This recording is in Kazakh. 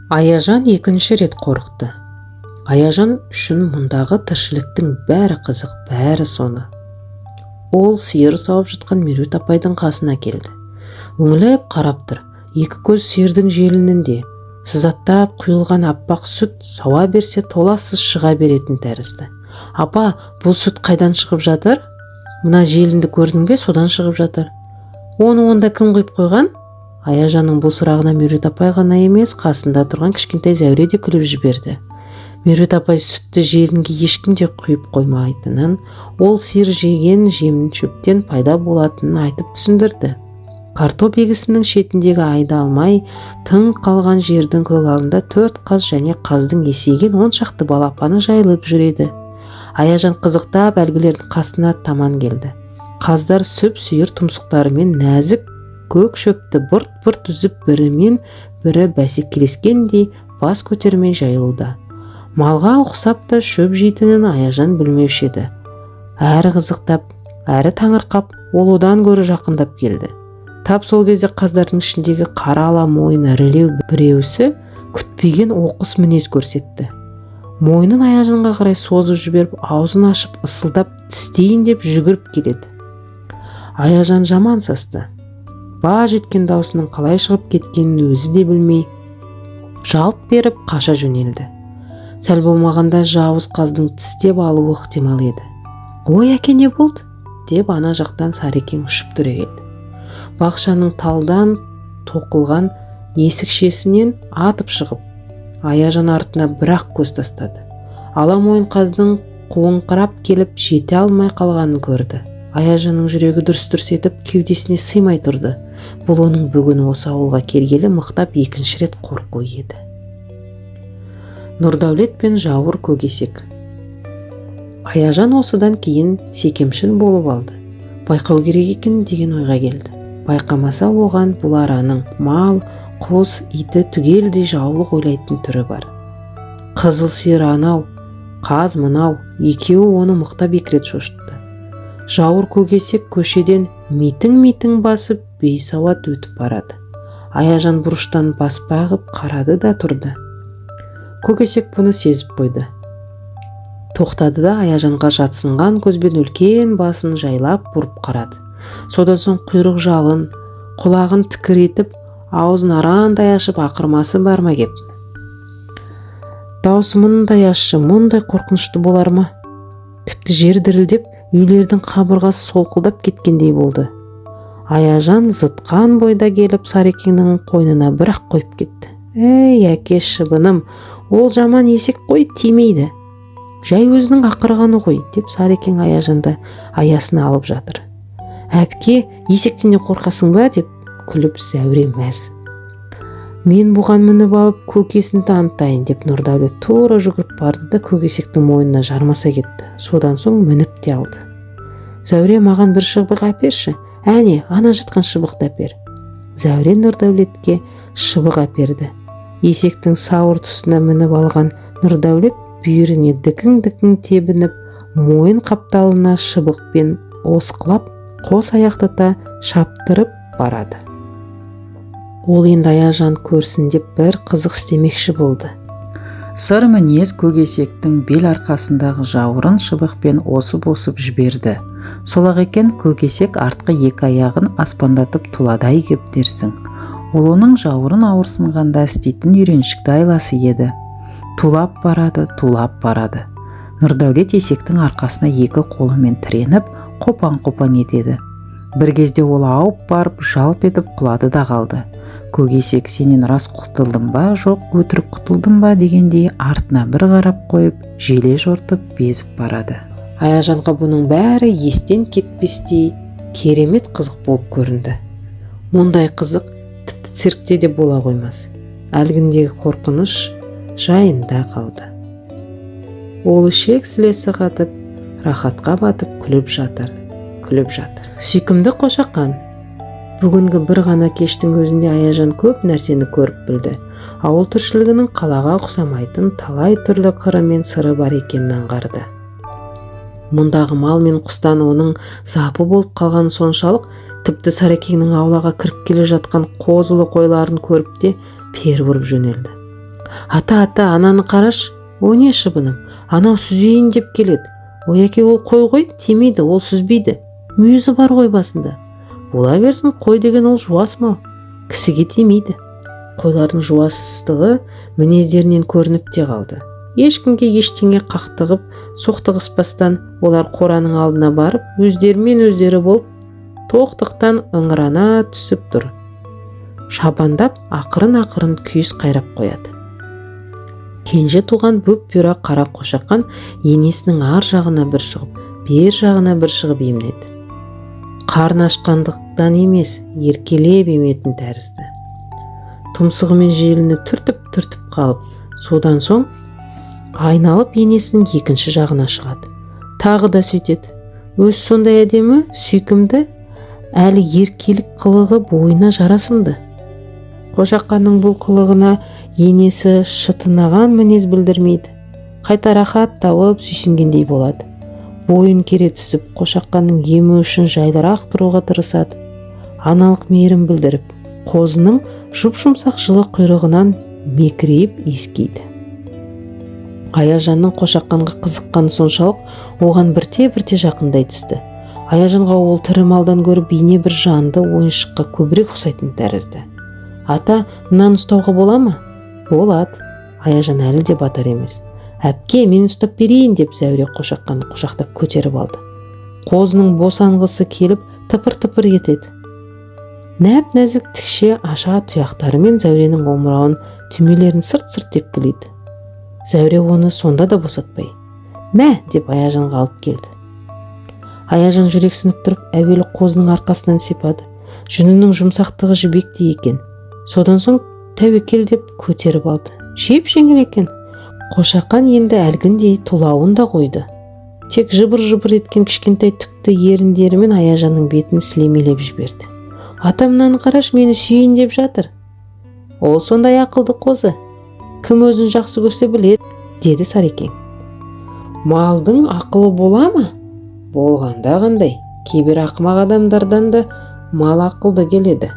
Аяжан екінші рет қорықты. Аяжан үшін мұндағы тіршіліктің бәрі қызық, бәрі соны. Ол сиыр сауып жатқан Меруерт апайдың қасына келді. Үңіліп қарап тұр. Екі көз сиырдың желінінде. Сызаттап құйылған аппақ сүт сауа берсе толассыз шыға беретін тәрізді. Апа, бұл сүт қайдан шығып жатыр? Мына желінді көрдің бе, содан шығып жатыр. Оны онда кім құйып қойған? Аяжанның бұл сұрағына Меруерт апай ғана емес, қасында тұрған кішкентай Зәуре де күліп жіберді. Меруерт апай сүтті желінге ешкім де құйып қоймайтынын, ол сиыр жеген жемін шөптен пайда болатынын айтып түсіндірді. Картоп егісінің шетіндегі айдалмай тың қалған жердің көгалында 4 қаз және қаздың есейген 10 шақты балапаны жайылып жүреді. Аяжан қызықтап әлгілердің қасына таман келді. Қаздар сүп-сүйір тұмсықтарымен нәзік көк шөпті бұрт-бұрт үзіп бірімен бірі бәсекелескендей бас көтермей жайылуда. Малға ұқсап та шөп жейтінін Аяжан білмеуші еді. Әрі қызықтап, әрі таңырқап, ол одан гөрі жақындап келді. Тап сол кезде қаздардың ішіндегі қара ала мойын ірілеу біреусі күтпеген оқыс мінез көрсетті. Мойнын Аяжанға қарай созып жіберіп, аузын ашып, ысылдап, тістейін деп жүгіріп келеді. Аяжан жаман састы. Баж еткен даусының қалай шығып кеткенін өзі де білмей, жалт беріп қаша жөнелді. Сәл болмағанда жауыз қаздың тістеп алуы ықтимал еді. «Ой, әке, не болды?» деп ана жақтан Сарекең ұшып түрегелді. Бақшаның талдан тоқылған есікшесінен атып шығып, Аяжан артына бірақ көз тастады. Ала мойын қаздың қуыңқырап келіп жете алмай қалғанын көрді. Аяжанның жүрегі дүрс-дүрс етіп кеудесіне сыймай тұрды. Бұл оның бүгін осы ауылға келгелі мықтап екінші рет қорқу еді. Нұрдәулет пен жауыр көкесек. Аяжан осыдан кейін секемшін болып алды. Байқау керек екен деген ойға келді. Байқамаса оған бұл араның мал, құс, иті түгелдей жаулық ойлайтын түрі бар. Қызыл сиыр анау, қаз мынау, екеуі оны мықтап екі рет шошытты. Жауыр көкесек көшеден митің басып бейсауат өтіп барады. Аяжан бұрыштан баспағып қарады да тұрды. Көкесек бұны сезіп қойды. Тоқтады да Аяжанға жатсынған көзбен үлкен басын жайлап бұрып қарады. Содан соң құйрық жалын, құлағын тікіретіп, аузын арандай ашып ақырмасы бар ма кеп? Даусы мұндай ащы, мұндай қорқынышты болар ма? Тіпті жер дірілдеп, үйлердің қабырғасы солқылдап кеткендей болды. Аяжан зытқан бойда келіп Сарекеңнің қойнына бірақ қойып кетті. «Ей, әке шыбыным, ол жаман есек қой, тимейді. Жай өзінің ақырғаны ғой», деп Сарекең Аяжанды аясына алып жатыр. «Әпке, есектен қорқасың ба?» деп күліп Зәуре мәз. «Мен бұған мініп алып көкесін танытайын» деп Нұрдәулет тура жүгіріп барды да көкесектің мойнына жармаса кетті. Содан соң мініп те алды. «Зәуре, маған бір шыбық әперші. Әне, ана жатқан шыбықты әпер». Зәуре Нұрдәулетке шыбық әперді. Есектің сауыр тұсына мініп алған Нұрдәулет бүйіріне дікің тебініп, мойын қапталына шыбықпен осқылап, қос аяқтата шаптырып барады. Ол енді Аяжан көрсін деп бір қызық істемекші болды. Сыр мінез көкесектің бел арқасындағы жауырын шыбықпен осып жіберді. Сол-ақ екен, көкесек артқы екі аяғын аспандатып туладай кептерсің. Ол оның жауырын ауырсынғанда істейтін үйреншікті айласы еді. Тулап барады. Нұрдәулет есектің арқасына екі қолымен тіреніп, қопан етеді. Бір кезде ол ауып барып, жалп етіп құлады да қалды. Көкесек, сенен рас құтылдым ба, жоқ өтірік құтылдым ба дегендей артына бір қарап қойып, желе жортып безіп барады. Аяжанға бұның бәрі естен кетпестей керемет қызық болып көрінді. Мұндай қызық тіпті циркте де бола қоймас. Әлгіндегі қорқыныш жайында қалды. Ол шек-сілесі қатып, рахатқа батып күліп жатыр. Сүйкімді қошақан. Бүгінгі бір ғана кештің өзінде Аяжан көп нәрсені көріп білді. Ауыл тіршілігінің қалаға ұқсамайтын талай түрлі қыры мен сыры бар екенін аңғарды. Мұндағы мал мен құстан оның запы болып қалған соншалық, тіпті Сарекеңнің аулаға кіріп келе жатқан қозылы қойларын көріп те пер бұрып жөнелді. Ата, ананы қараш. О не шыбыным, анау сүзейін деп келеді. Ой әке, ол қой, тимейді, ол сүзбейді. Мүйізі бар ғой басында. Бола берсін, қой деген ол жуас мал. Кісіге тимейді. Қойлардың жуастығы мінездерінен көрініп те қалды. Ешкімге ештеңе қақтығып, соқтығыспастан олар қораның алдына барып, өздерімен өздері болып, тоқтықтан ыңырана түсіп тұр. Шабандап ақырын күйіс қайрап қояды. Кенже туған бүп-бұра қара қошақан енесінің ар жағына бір шығып, бер жағына бір шығып емдеді. Қарны ашқандықтан емес, еркелеп еметін тәрізді. Тұмсығымен желіні түртіп қалып, содан соң айналып енесінің екінші жағына шығады. Тағы да сөйтеді. Өз сондай әдемі, сүйкімді, әлі еркелік қылығы бойына жарасымды. Қошақанның бұл қылығына енесі шытынаған мінез білдірмейді. Қайта рахат тауып сүйсінгендей болады. Бойын кере түсіп, қошақанның емі үшін жайлырақ тұруға тырысады. Аналық мейірім білдіріп, қозының жұп-жұмсақ жылы құйрығынан мекірейіп иіскейді. Аяжанның қошақанға қызыққаны соншалық, оған бірте жақындай түсті. Аяжанға ол тірі малдан гөрі бейне бір жанды ойыншыққа көбірек ұқсайтын тәрізді. Ата, мынаны ұстауға бола ма? Болады. Аяжан әлі де батар емес. Әпке, мен ұстап берейін деп Зәуре қошаққанды құшақтап көтеріп алды. Қозының босанғысы келіп тыпыр етеді. Нәп-нәзік тікше аша тұяқтарымен Зәуренің омырауын, түймелерін сырт тепкілейді. Зәуре оны сонда да босатпай. Мә, деп Аяжанға алып келді. Аяжан жүрексініп тұрып, әуелі қозының арқасынан сипады. Жүнінің жұмсақтығы жібектей екен. Содан соң тәуекел деп көтеріп алды. Жеп-жеңіл екен. Қошақан енді әлгіндей тұлауын да қойды. Тек жыбыр еткен кішкентай түкті еріндерімен Аяжанның бетін сілемелеп жіберді. Ата, мынаны қараш, мені сүйейін деп жатыр. Ол сондай ақылды қозы. Кім өзін жақсы көрсе біледі, деді Сарекең. Малдың ақылы бола ма? Болғанда қандай, кейбір ақымақ адамдардан да мал ақылды келеді.